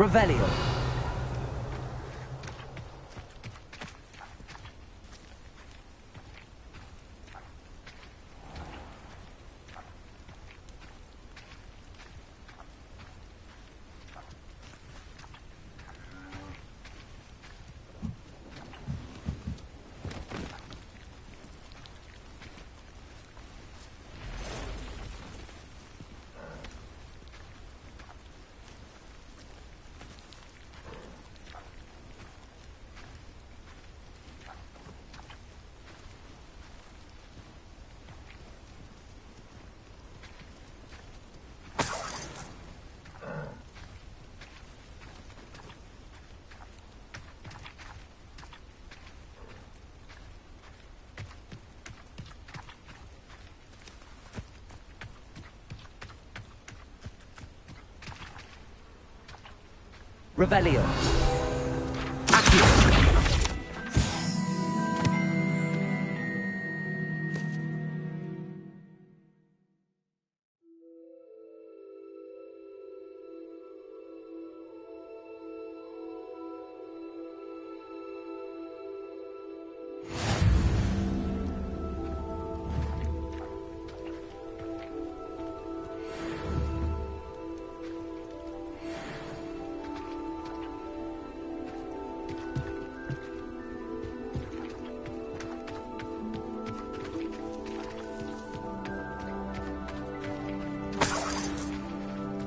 Revelio. Revelio. Accio.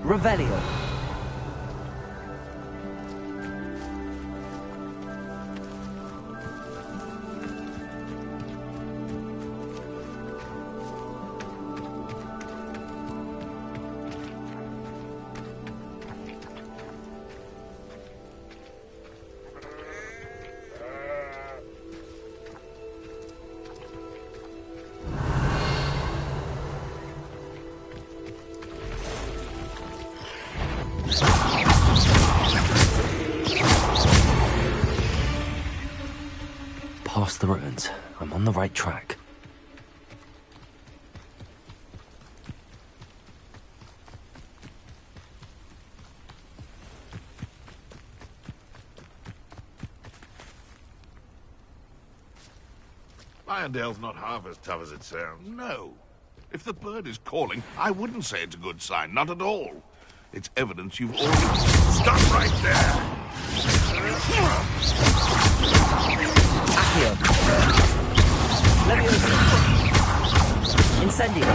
Revelio. Past the ruins. I'm on the right track. Irondale's not half as tough as it sounds. No. If the bird is calling, I wouldn't say it's a good sign. Not at all. It's evidence you've already... Stop right there! Accio. Leviosa. Incendio.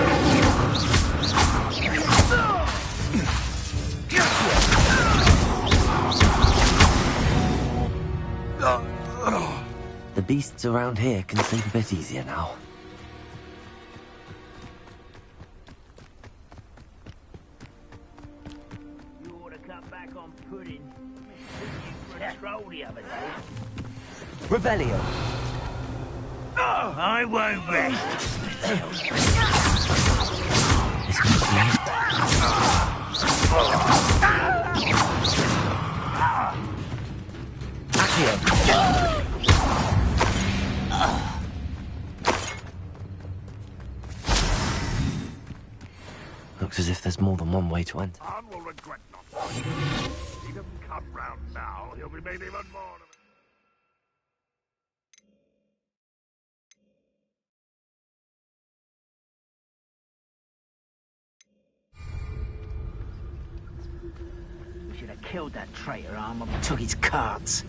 The beasts around here can sleep a bit easier now. You ought to cut back on pudding. For a stroll the other day. Revelio. I won't rest. This must be it. Accio. Looks as if there's more than one way to enter. Khan will regret not. He doesn't come round now. He'll be made even more of it. We should have killed that traitor, Armor, but took his carts.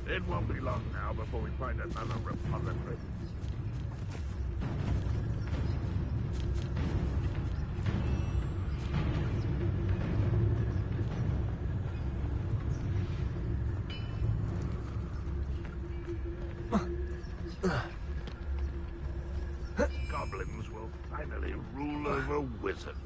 It won't be long now before we find another repository. Goblins will finally rule over wizards.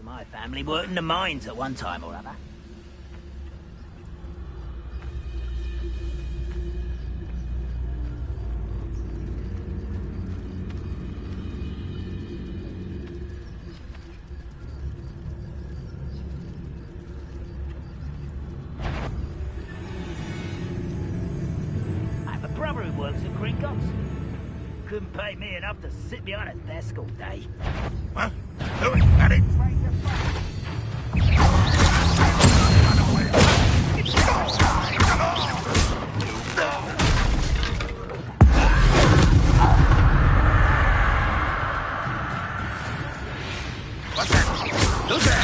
of my family worked in the mines at one time or other. I have a brother who works at Gringotts. Couldn't pay me enough to sit behind a desk all day. Well, do it, get it. What's that? Who's there?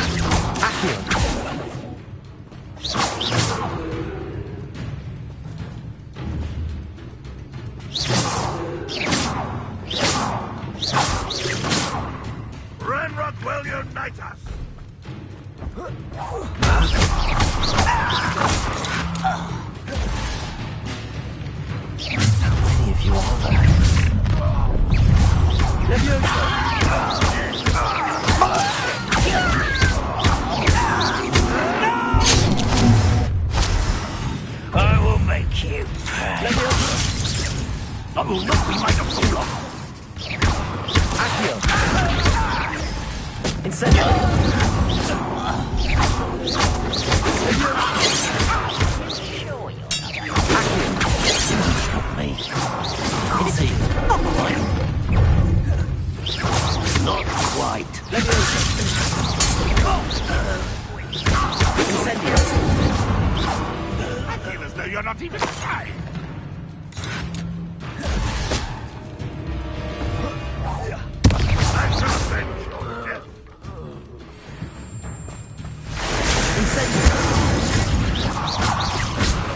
Ranrock will unite us! How many of you are there? I will make you pay. I will not be made a fool of! Accio! Incendio! Sure you're Accio! Me. Incendio! not quite. Incendio! I feel as though you're not even trying! I shall avenge your death!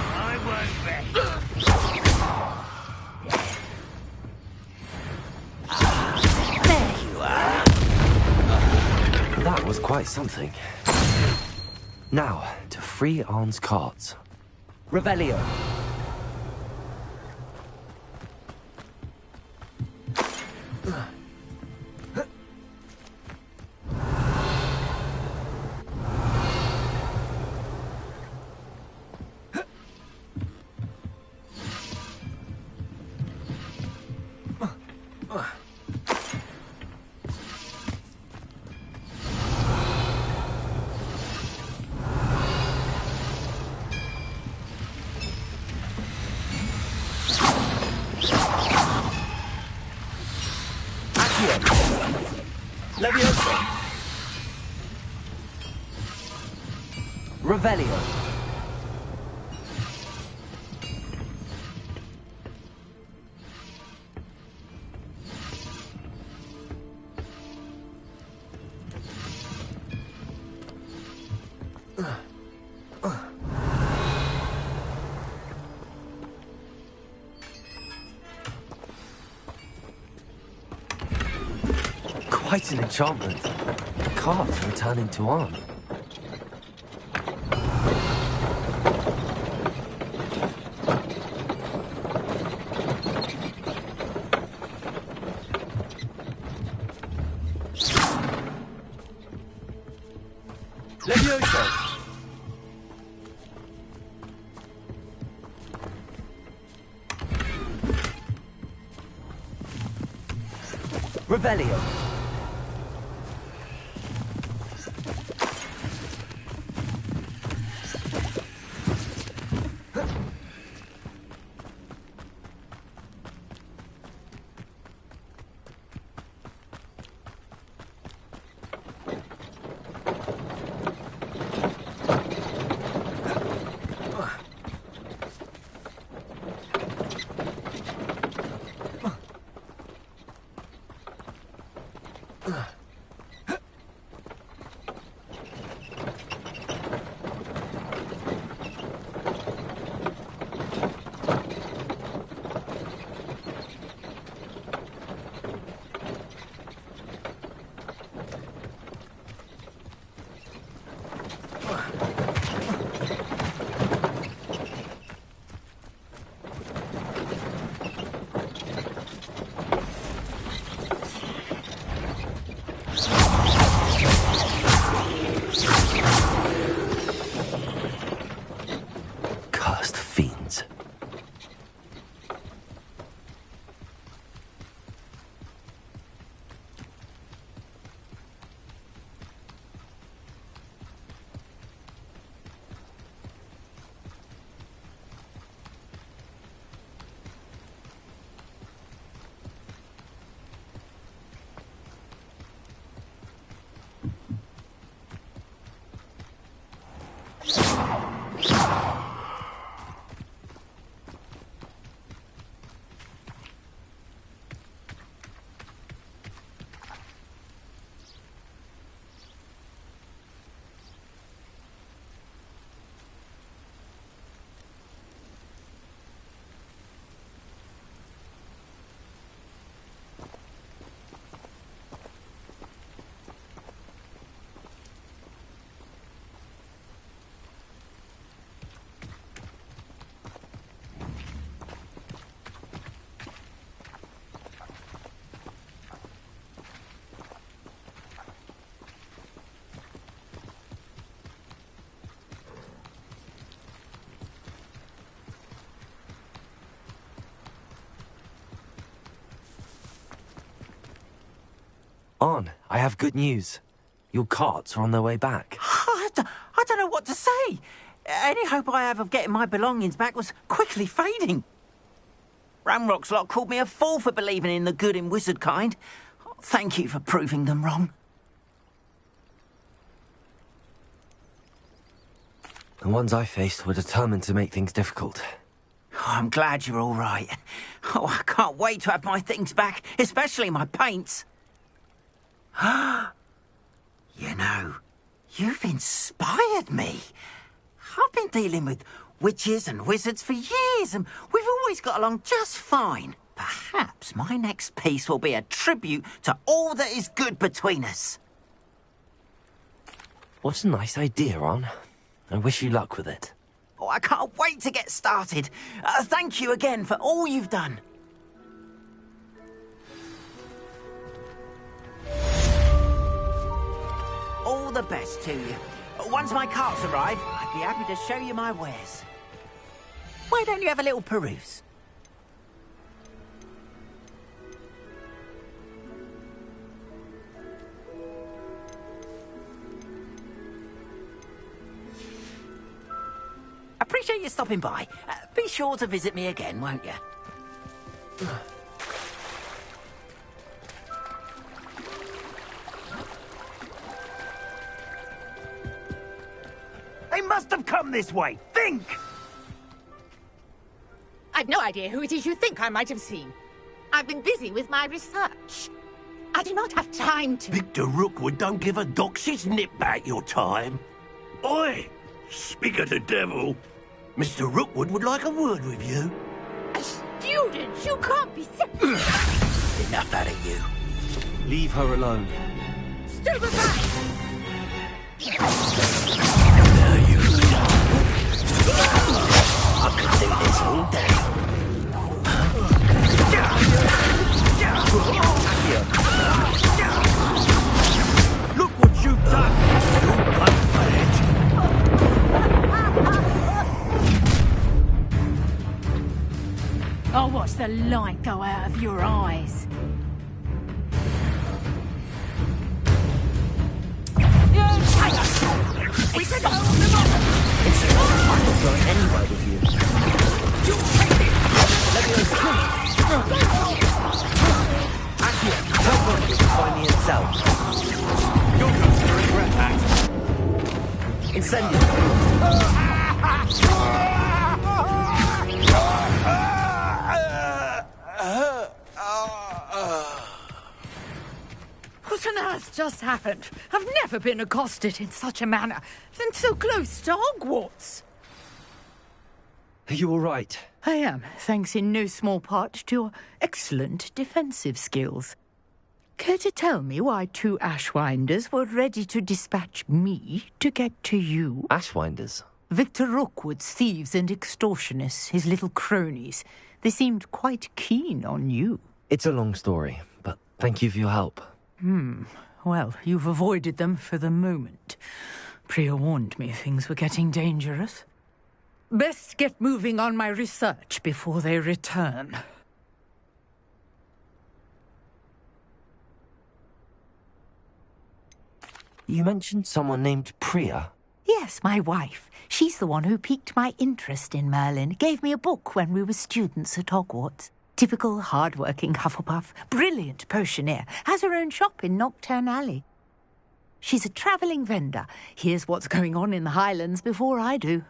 I won't bet. There you are. That was quite something. Now, to free Arn's carts. Revelio! Levioso! Revelio! Quite an enchantment. The carts returning to Arn. Levioso! Revelio! Cursed fiends. On, I have good news. Your carts are on their way back. I don't know what to say. Any hope I have of getting my belongings back was quickly fading. Ramrock's lot called me a fool for believing in the good in wizard kind. Thank you for proving them wrong. The ones I faced were determined to make things difficult. Oh, I'm glad you're all right. Oh, I can't wait to have my things back, especially my paints. You know, you've inspired me. I've been dealing with witches and wizards for years, and we've always got along just fine. Perhaps my next piece will be a tribute to all that is good between us. What a nice idea, On. I wish you luck with it. Oh, I can't wait to get started. Thank you again for all you've done. All the best to you. Once my carts arrive, I'd be happy to show you my wares. Why don't you have a little peruse? Appreciate you stopping by. Be sure to visit me again, won't you? They must have come this way. Think! I've no idea who it is you think I might have seen. I've been busy with my research. I do not have time to... Victor Rookwood don't give a doxy's nip back your time. Oi! Speak of the devil. Mr. Rookwood would like a word with you. A student? You can't be... Enough out of you. Leave her alone. Stupefy! Now you I could do this all day. Look what you've done! You blood-fledged. I'll watch the light go out of your eyes. We can hold them up! I'm not going anywhere with you. You take it! Let me know. Actually, tell Rocket to find me himself. You're going to regret that. Incendio. What on earth just happened? I've never been accosted in such a manner, and so close to Hogwarts. Are you all right? I am, thanks in no small part to your excellent defensive skills. Care to tell me why two Ashwinders were ready to dispatch me to get to you? Ashwinders? Victor Rookwood's thieves and extortionists, his little cronies. They seemed quite keen on you. It's a long story, but thank you for your help. Well, you've avoided them for the moment. Priya warned me things were getting dangerous. Best get moving on my research before they return. You mentioned someone named Priya. Yes, my wife. She's the one who piqued my interest in Merlin. Gave me a book when we were students at Hogwarts. Typical hard-working Hufflepuff. Brilliant potioneer. Has her own shop in Nocturne Alley. She's a travelling vendor. Hears what's going on in the Highlands before I do.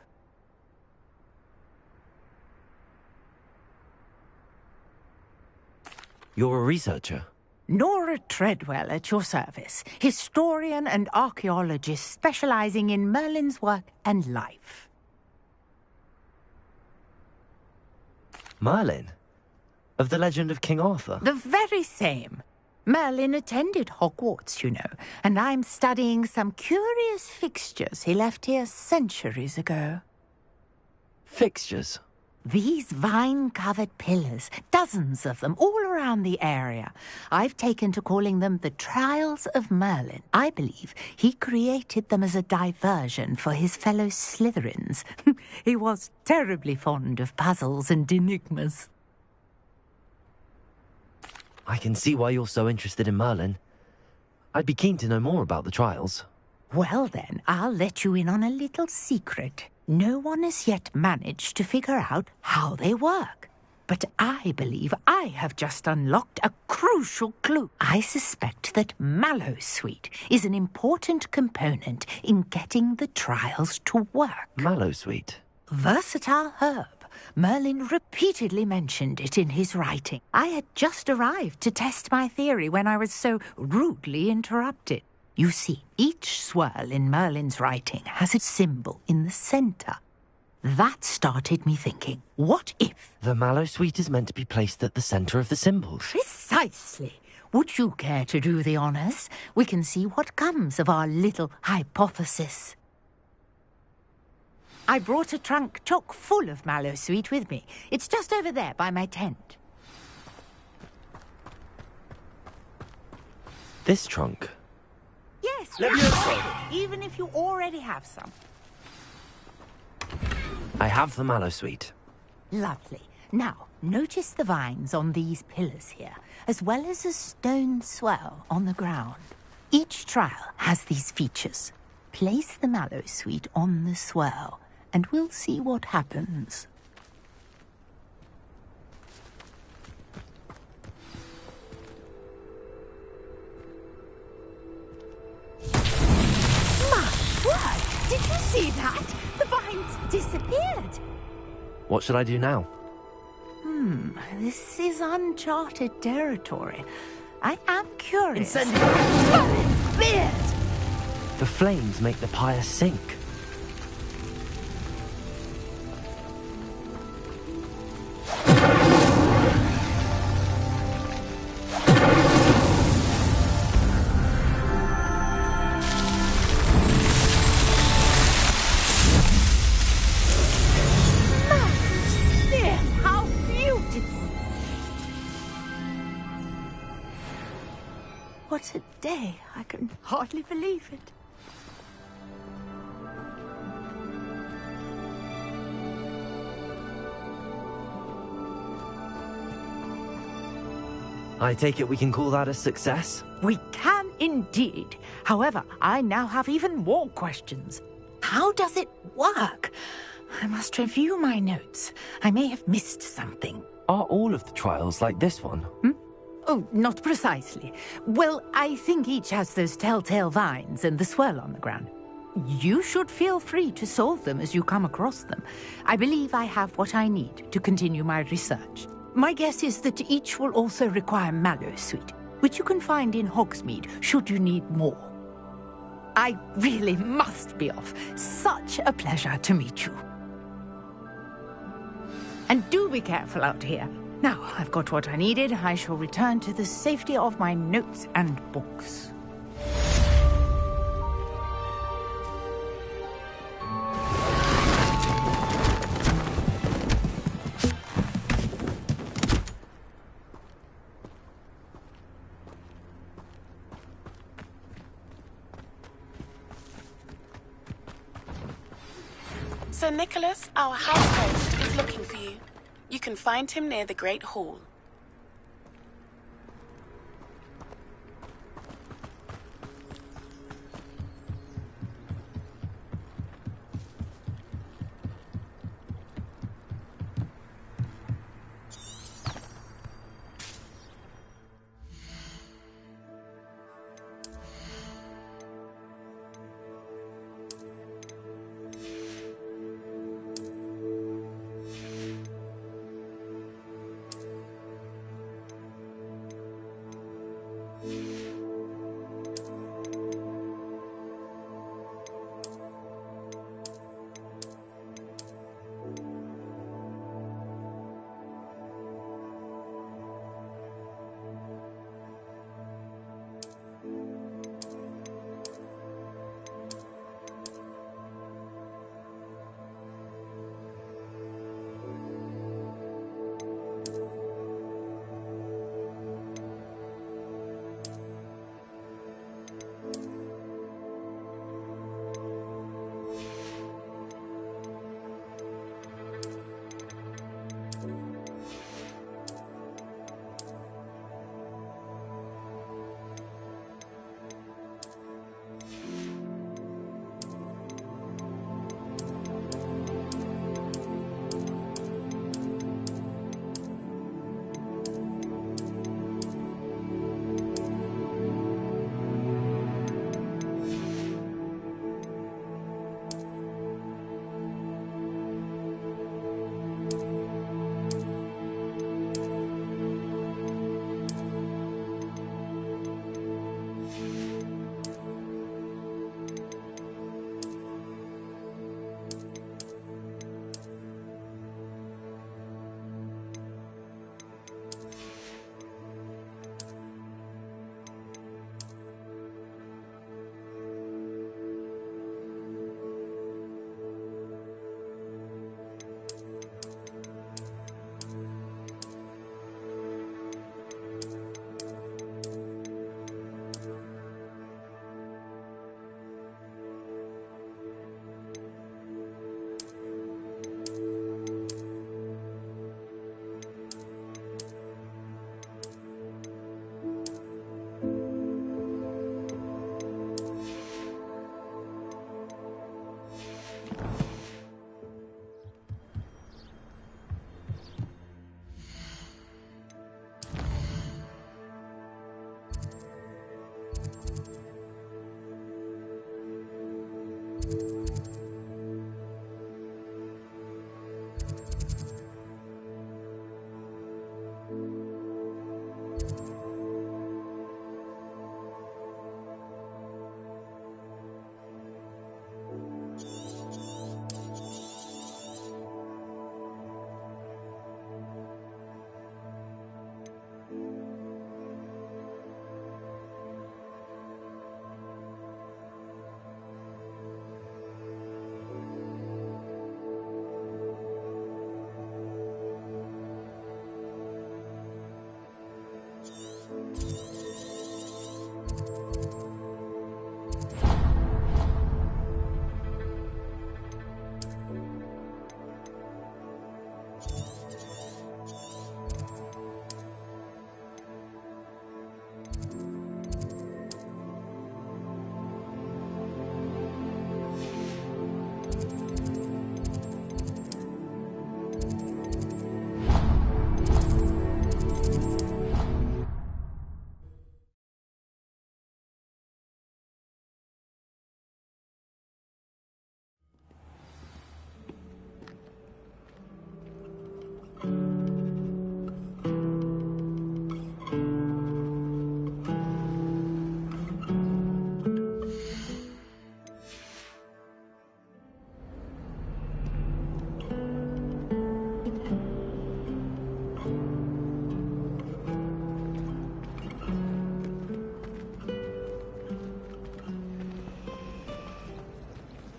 You're a researcher? Nora Treadwell at your service. Historian and archaeologist specialising in Merlin's work and life. Merlin? Of the legend of King Arthur? The very same. Merlin attended Hogwarts, you know, and I'm studying some curious fixtures he left here centuries ago. Fixtures? These vine-covered pillars, dozens of them, all around the area. I've taken to calling them the Trials of Merlin. I believe he created them as a diversion for his fellow Slytherins. He was terribly fond of puzzles and enigmas. I can see why you're so interested in Merlin. I'd be keen to know more about the trials. Well then, I'll let you in on a little secret. No one has yet managed to figure out how they work. But I believe I have just unlocked a crucial clue. I suspect that Mallowsweet is an important component in getting the trials to work. Mallowsweet? Versatile herb. Merlin repeatedly mentioned it in his writing. I had just arrived to test my theory when I was so rudely interrupted. You see, each swirl in Merlin's writing has a symbol in the centre. That started me thinking, what if... The Mallowsweet is meant to be placed at the centre of the symbols. Precisely. Would you care to do the honours? We can see what comes of our little hypothesis. I brought a trunk chock full of Mallowsweet with me. It's just over there by my tent. This trunk? Yes, even if you already have some. I have the Mallowsweet. Lovely. Now, notice the vines on these pillars here, as well as a stone swell on the ground. Each trial has these features. Place the Mallowsweet on the swell, and we'll see what happens. What? Did you see that? The vines disappeared. What should I do now? This is uncharted territory. I am curious. Incendio! Merlin's beard! The flames make the pyre sink. How beautiful! What a day. I can hardly believe it. I take it we can call that a success? We can indeed. However, I now have even more questions. How does it work? I must review my notes. I may have missed something. Are all of the trials like this one? Oh, not precisely. Well, I think each has those telltale vines and the swirl on the ground. You should feel free to solve them as you come across them. I believe I have what I need to continue my research. My guess is that each will also require Mallowsweet, which you can find in Hogsmeade should you need more. I really must be off. Such a pleasure to meet you. And do be careful out here. Now, I've got what I needed. I shall return to the safety of my notes and books. So Nicholas, our house host, is looking for you. You can find him near the Great Hall.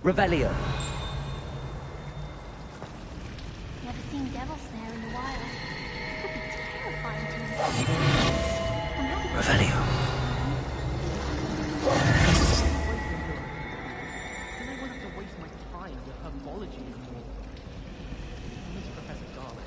Revelio. Never seen devil snare in the wild. It would be terrifying to me. Revelio. I wouldn't have to waste my time with her apologies more. Miss Professor Darling.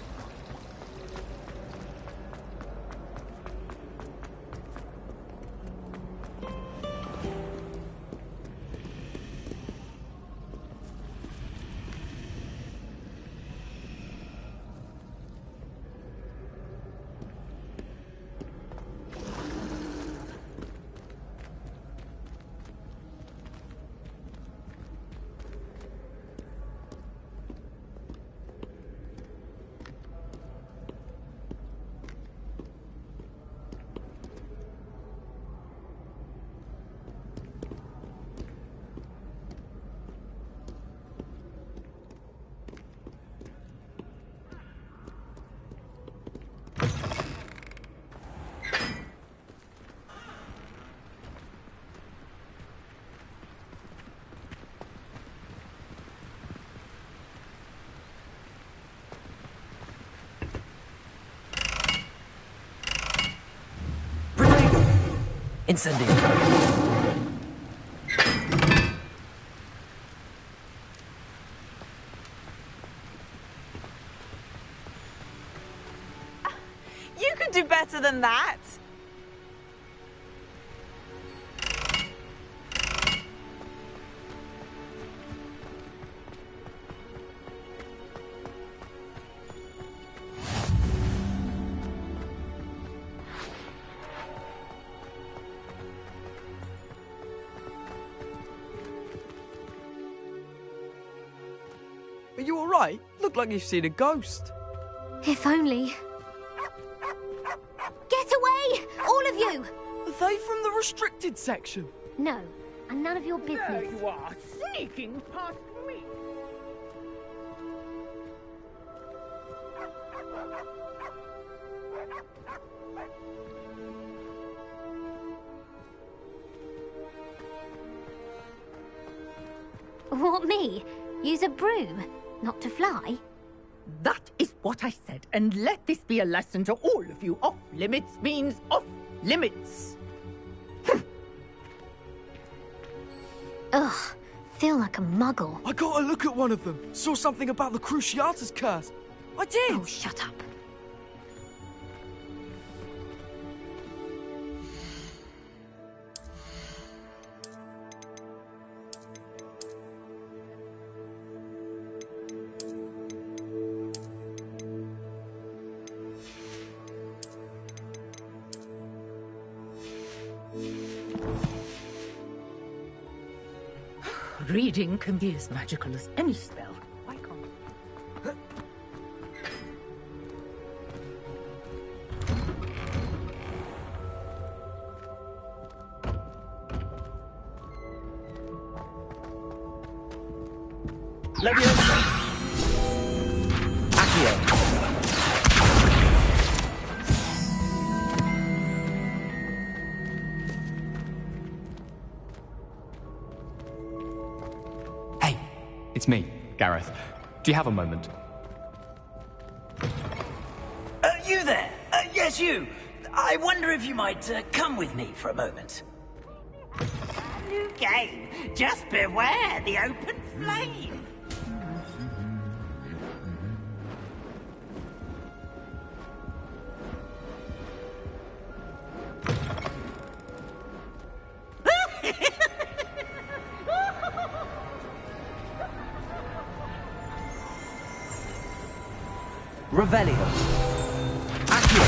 Incendio. You could do better than that. Are you alright? Look like you've seen a ghost. If only. Get away! All of you! Are they from the restricted section? No, and none of your business. There you are, sneaking past me. What, me? Use a broom? Not to fly? That is what I said, and let this be a lesson to all of you. Off limits means off limits. Ugh, feel like a muggle. I got a look at one of them. Saw something about the Cruciatus curse. I did! Oh, shut up. Reading can be as magical as any spell. Why can't Leviosa. Accio. Hey, it's me, Gareth. Do you have a moment? You there? Yes, you. I wonder if you might come with me for a moment. New game. Just beware the open flame. Revelio. Accio.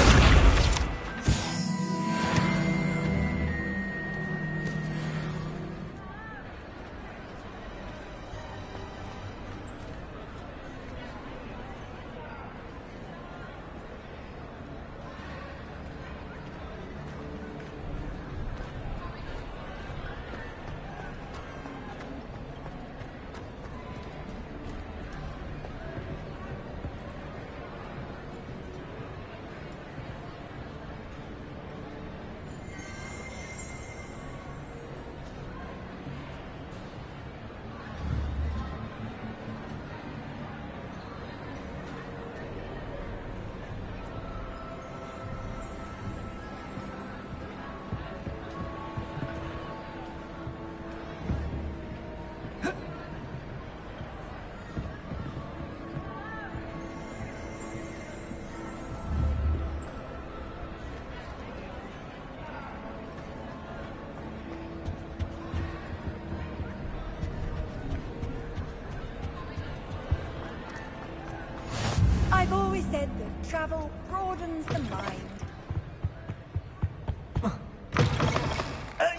said that travel broadens the mind.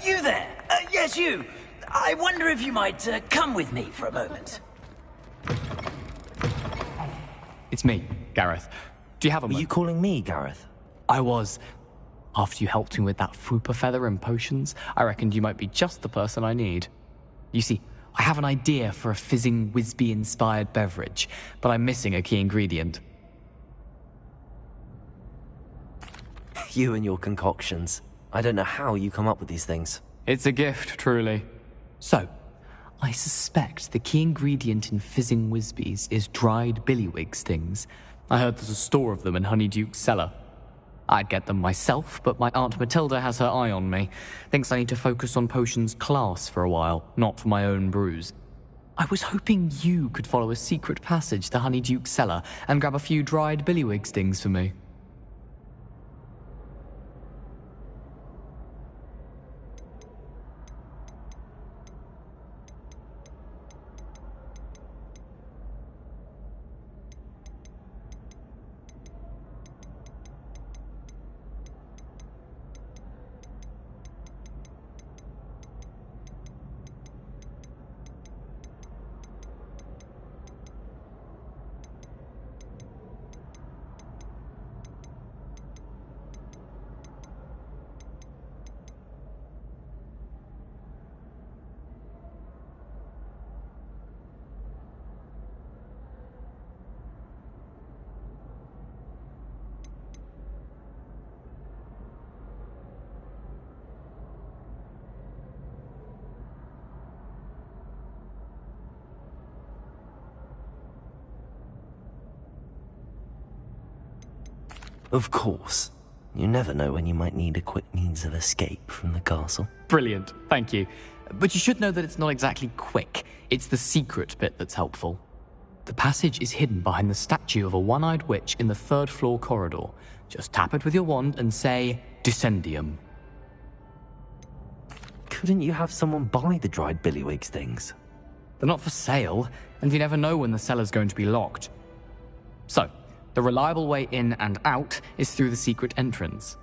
You there? Yes, you. I wonder if you might come with me for a moment. It's me, Gareth. Do you have a Were you calling me, Gareth? I was. After you helped me with that Fupa feather and potions, I reckoned you might be just the person I need. You see, I have an idea for a fizzing Whizbee-inspired beverage, but I'm missing a key ingredient. You and your concoctions. I don't know how you come up with these things. It's a gift, truly. So, I suspect the key ingredient in fizzing Whizbees is dried billywig stings. I heard there's a store of them in Honeyduke's cellar. I'd get them myself, but my Aunt Matilda has her eye on me. Thinks I need to focus on potions class for a while, not for my own brews. I was hoping you could follow a secret passage to Honeyduke's cellar and grab a few dried billywig stings for me. Of course. You never know when you might need a quick means of escape from the castle. Brilliant, thank you. But you should know that it's not exactly quick. It's the secret bit that's helpful. The passage is hidden behind the statue of a one-eyed witch in the third-floor corridor. Just tap it with your wand and say, Descendium. Couldn't you have someone buy the dried billywig things? They're not for sale, and you never know when the cellar's going to be locked. So, the reliable way in and out is through the secret entrance.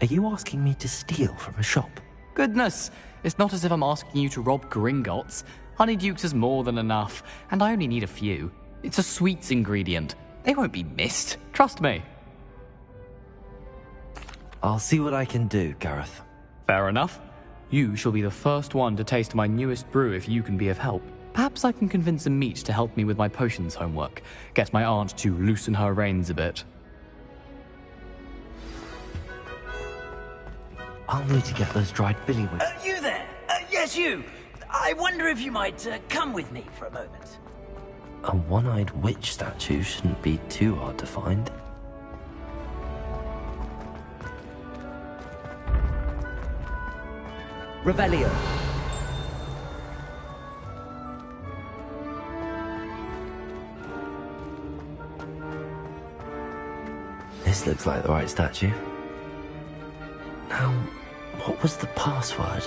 Are you asking me to steal from a shop? Goodness, it's not as if I'm asking you to rob Gringotts. Honeydukes is more than enough, and I only need a few. It's a sweets ingredient. They won't be missed, trust me. I'll see what I can do, Gareth. Fair enough. You shall be the first one to taste my newest brew if you can be of help. Perhaps I can convince a meat to help me with my potions homework. Get my aunt to loosen her reins a bit. I'll need to get those dried billywig. You there? Yes, you. I wonder if you might come with me for a moment. A one-eyed witch statue shouldn't be too hard to find. Revelio. This looks like the right statue. Now, what was the password?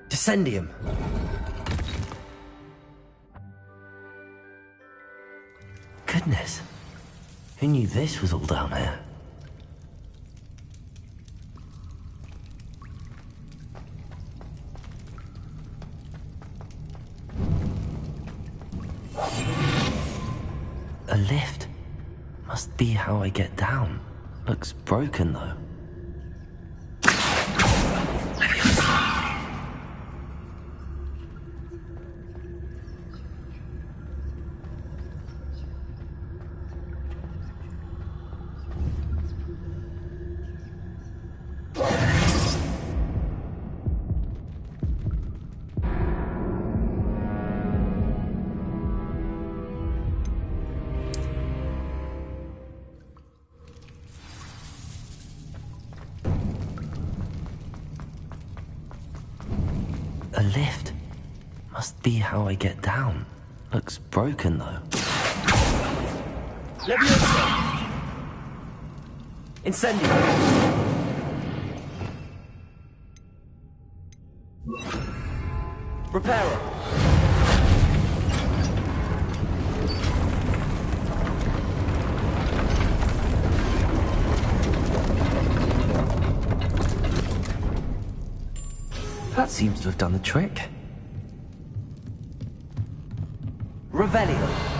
Descendium. Goodness. Who knew this was all down here? A lift. Must be how I get down. Looks broken though. A lift. Must be how I get down. Looks broken though. Leviosa. Incendio. Reparo. That seems to have done the trick. Revelio.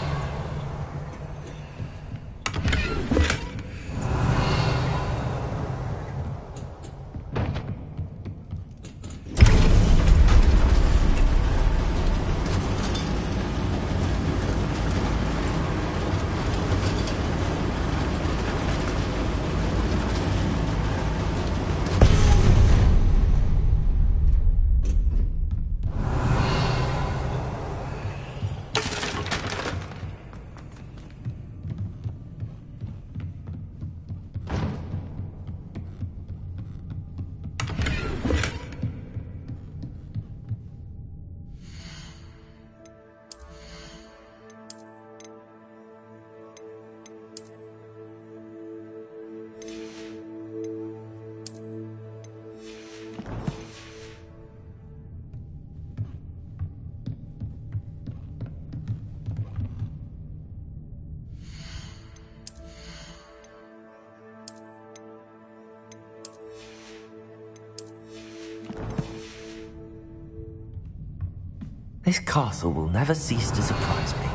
This castle will never cease to surprise me.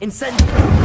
Incendio.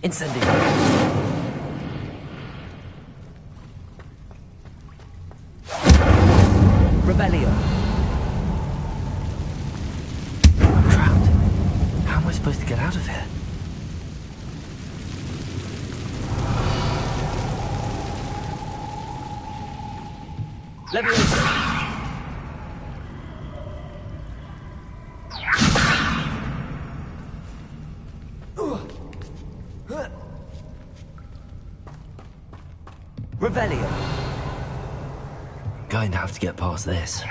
Incendio. Revelio. I'm trapped. How am I supposed to get out of here? Leviosa. Revelio. Going to have to get past this.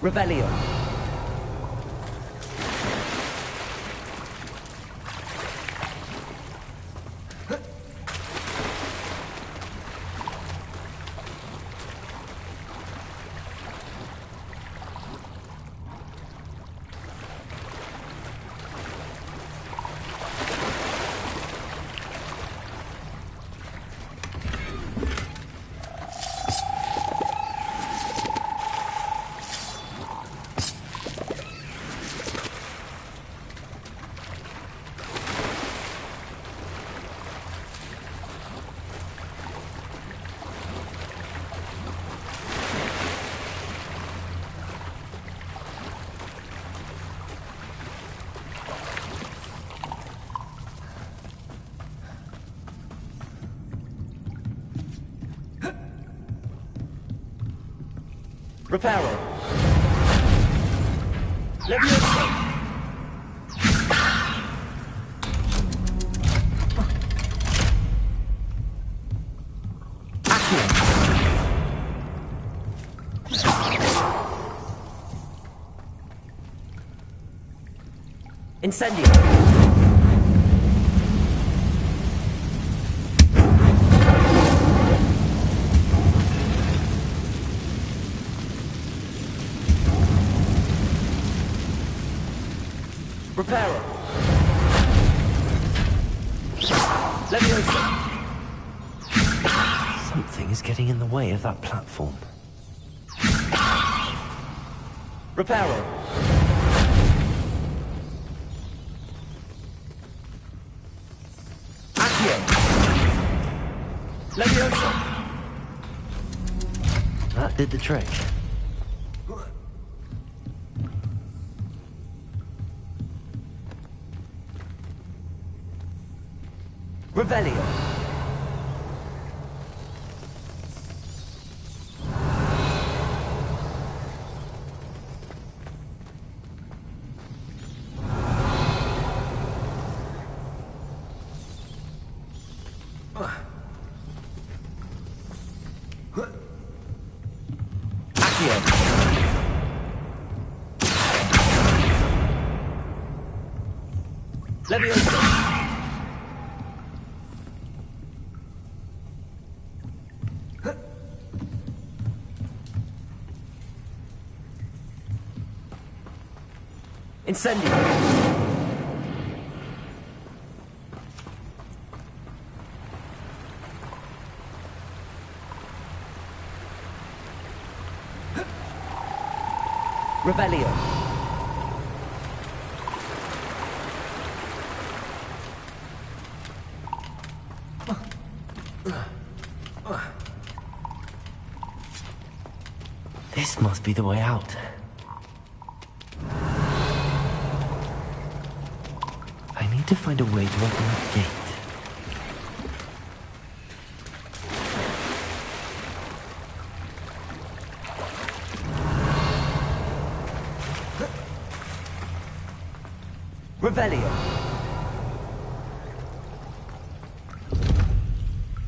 Revelio. Reparo. Leviosa. Accio. Incendio. Reparo. Leviosa. Something is getting in the way of that platform. Reparo. Accio. Leviosa. That did the trick. Revelio. Accio. Leviosa. Incendio. Revelio. This must be the way out. I need to find a way to open that gate. Revelio.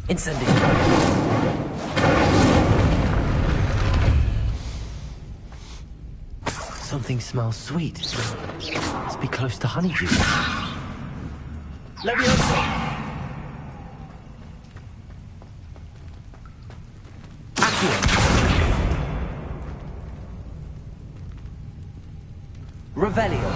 Incendio. Something smells sweet. Must be close to honeydew. Leviosa. Accio. Revelio.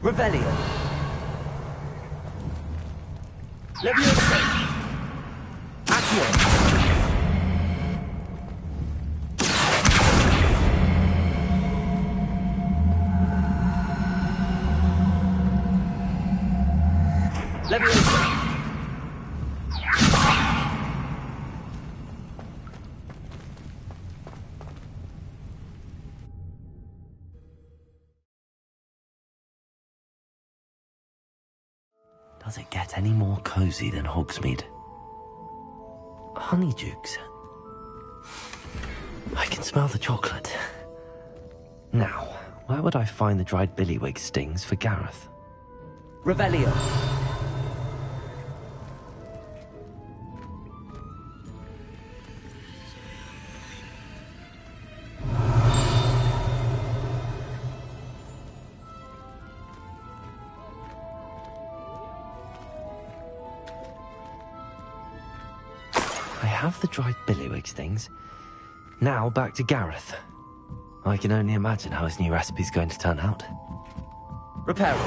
Revelio. Leviosa. Accio. Leviosa. Does it get any more cosy than Hogsmeade? Honeydukes. I can smell the chocolate. Now, where would I find the dried billywig stings for Gareth? Revelio. I have the dried billywig stings. Now back to Gareth. I can only imagine how his new recipe's going to turn out. Reparo.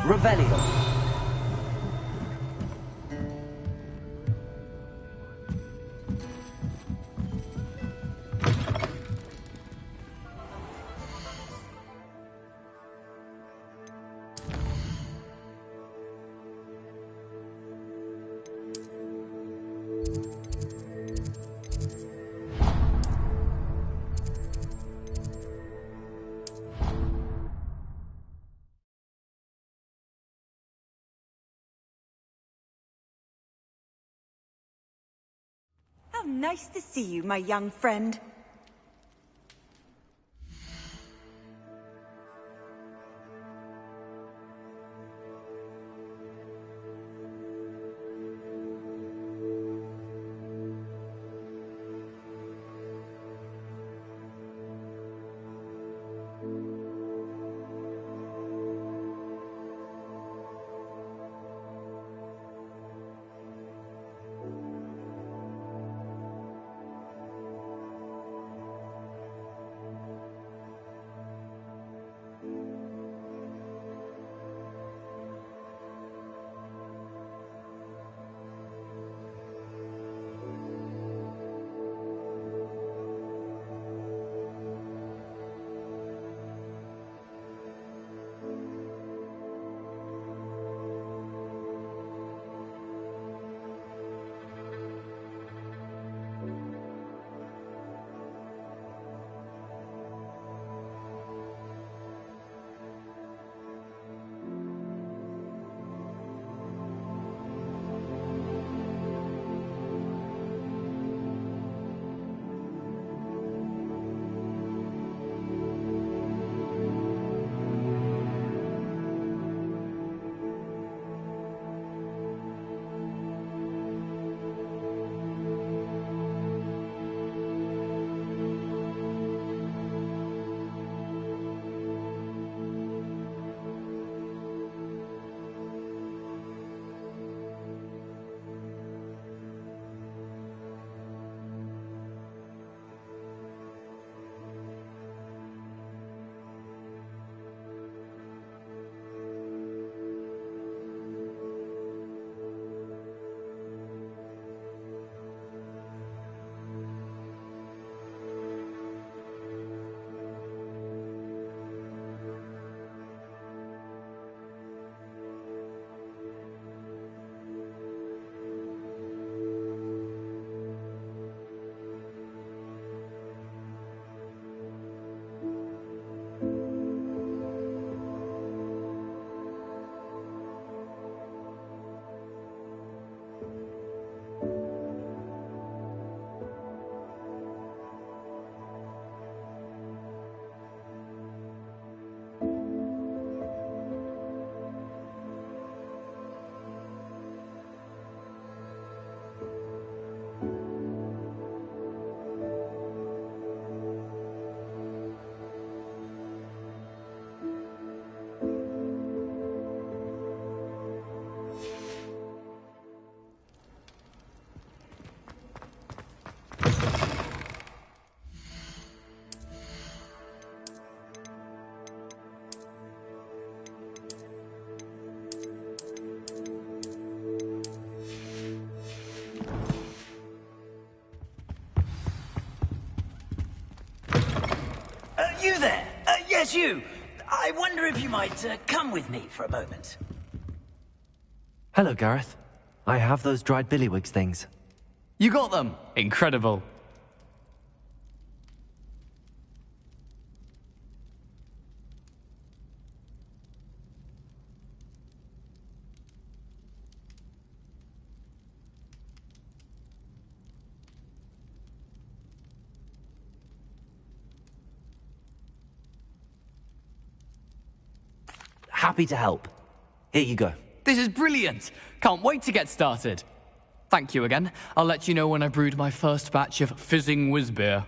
Revelio. How nice to see you, my young friend. You there! Yes, you! I wonder if you might come with me for a moment. Hello, Gareth. I have those dried billywigs things. You got them! Incredible. Happy to help. Here you go. This is brilliant! Can't wait to get started. Thank you again. I'll let you know when I brewed my first batch of fizzing whiz beer.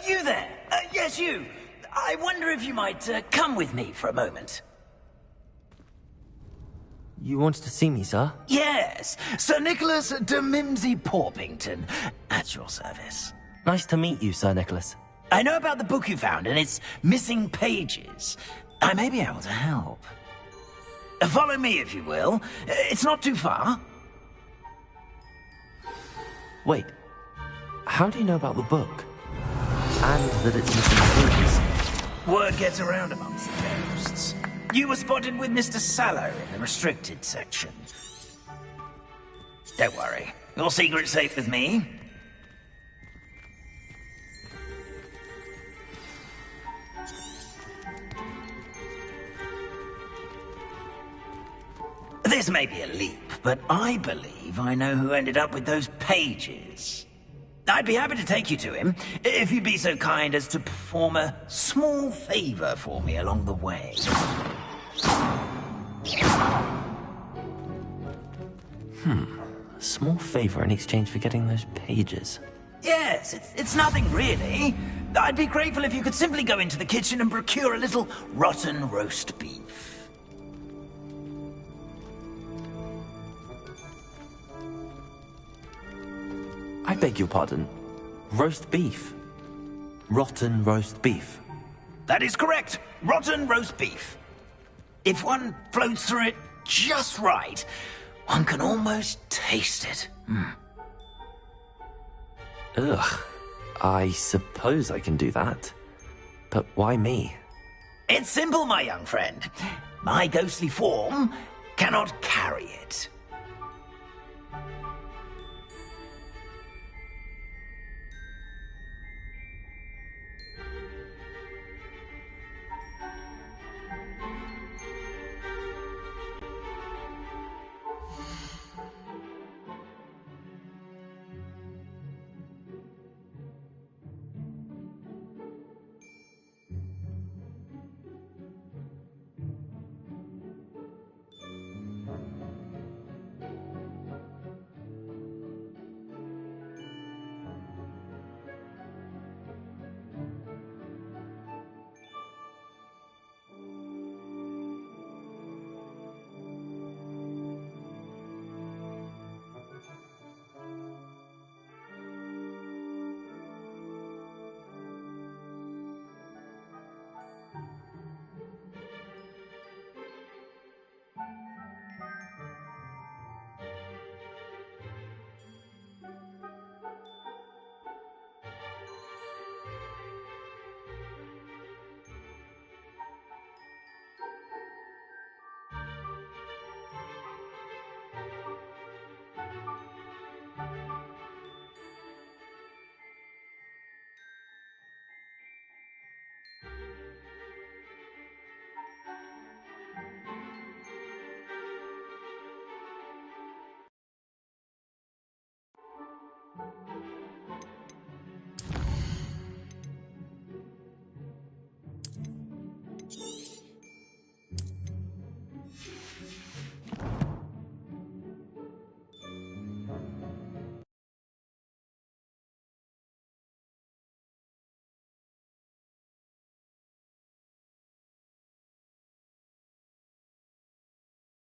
You there! Yes, you! I wonder if you might come with me for a moment. You wanted to see me, sir? Yes, Sir Nicholas de Mimsy Porpington, at your service. Nice to meet you, Sir Nicholas. I know about the book you found and its missing pages. I may be able to help. Follow me, if you will. It's not too far. Wait, how do you know about the book? And that it's missing pages? Word gets around amongst the ghosts. You were spotted with Mr. Sallow in the restricted section. Don't worry, your secret's safe with me. This may be a leap, but I believe I know who ended up with those pages. I'd be happy to take you to him, if you'd be so kind as to perform a small favor for me along the way. A small favor in exchange for getting those pages. Yes, it's nothing really. I'd be grateful if you could simply go into the kitchen and procure a little rotten roast beef. I beg your pardon. Roast beef. Rotten roast beef. That is correct. Rotten roast beef. If one floats through it just right, one can almost taste it. Ugh. I suppose I can do that. But why me? It's simple, my young friend. My ghostly form cannot carry it.